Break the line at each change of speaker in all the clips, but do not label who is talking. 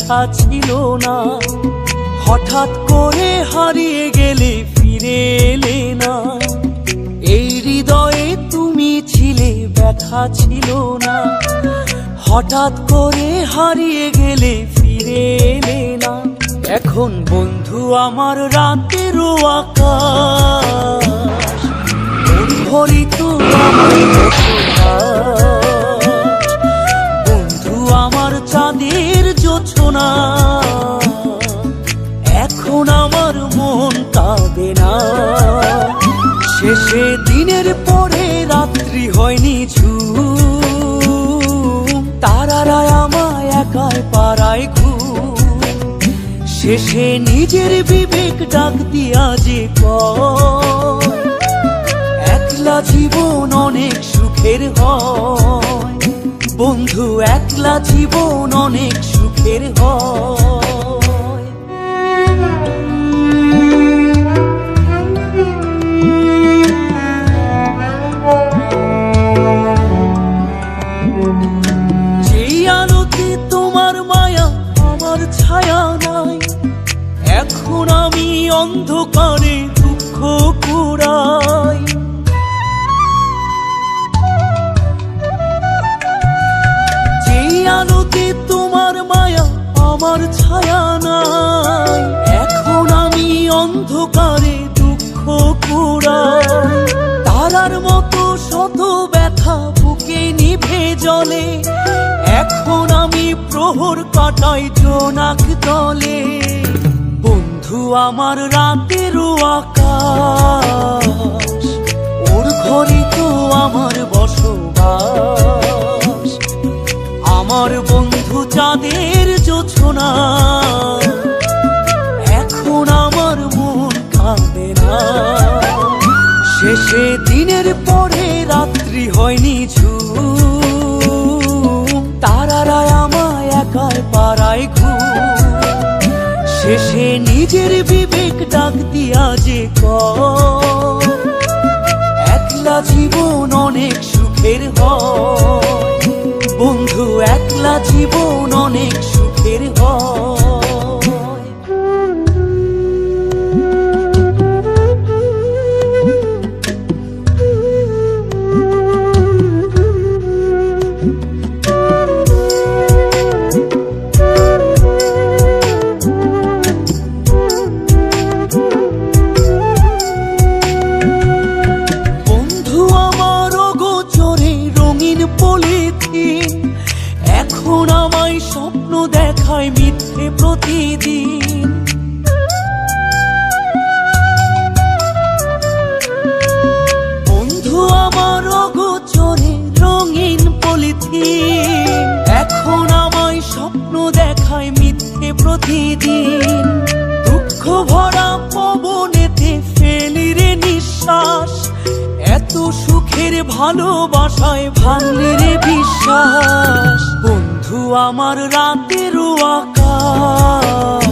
ব্যথা ছিল না। হঠাৎ করে হারিয়ে গেলে ফিরে এলে না, এই হৃদয়ে তুমি ছিলে ব্যথা ছিল না। হঠাৎ করে হারিয়ে গেলে ফিরে এলে না। এখন বন্ধু আমার রাতেরও আকাশ, ভরি তো আমার বন্ধু আমার চাঁদের জোছনা। এখন আমার মন কাঁদে না, শেষে দিনের পরে রাত্রি হয়নি ঝুম, তারারা আমায় একাই পাড়ায় ঘুম। শেষে নিজের বিবেক ডাক দিয়া যে কয়, একলা জীবন অনেক সুখের হয় বন্ধু, একলা জীবন অনেক সুখের হয়। যেই আলোতে তোমার মায়া আমার ছায়া নাই, এখন আমি অন্ধকারে দুঃখ কুড়াই। যেই আলোতে তোমার মায়া আমার ছায়া নাই, এখন আমি অন্ধকারে দুঃখ কুড়াই। তারার মতো শত ব্যথা বুকে নিভে জ্বলে, এখন আমি প্রহর কাটাই জোনাক তলে। বন্ধু আমার রাতেরও আকাশ, ওর ঘরে তো আমার বসবাস। আমার বন্ধু চাঁদের জোছনা, এখন আমার মন কাঁদে না। শেষে দিনের পরে রাত্রি হয়নি ঝুম, তারারা আমায় একাই পাড়ায় ঘুম। শেষে নিজের বিবেক ডাক দিয়া যে কয়, একলা জীবন অনেক সুখের হয় বন্ধু, একলা জীবন অনেক সুখের হয়। এখন আমায় স্বপ্ন দেখায় মিথ্যে প্রতিদিন। বন্ধু আমার অগোচরে রঙিন পলিথিন, এখন আমায় স্বপ্ন দেখায় মিথ্যে প্রতিদিন। দুঃখ ভরা পবনেতে ফেলি রে নিঃশ্বাস, এত সুখের ভালোবাসায় ভাঙলি রে বিশ্বাস। বন্ধু আমার রাতেরও আকাশ,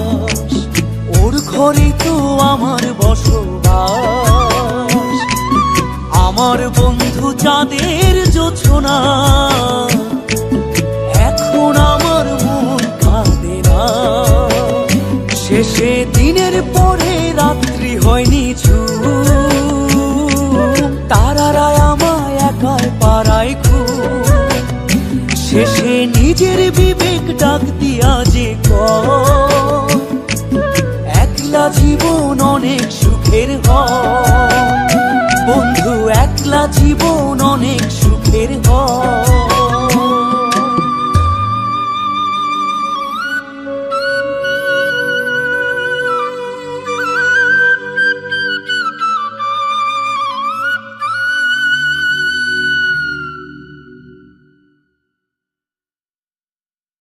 ওর ঘরে তো আমার বসবাস। আমার বন্ধু চাঁদের জোছনা, এখন আমার মন কাঁদে না। শেষে দিনের পরে রাত্রি হয়নি ঝুম, তারারা আমায় একাই পাড়ায় ঘুম। শেষে নিজের বিবেক ডাক দিয়া যে কয়, একলা জীবন অনেক সুখের হয় বন্ধু, একলা জীবন অনেক সুখের হয়।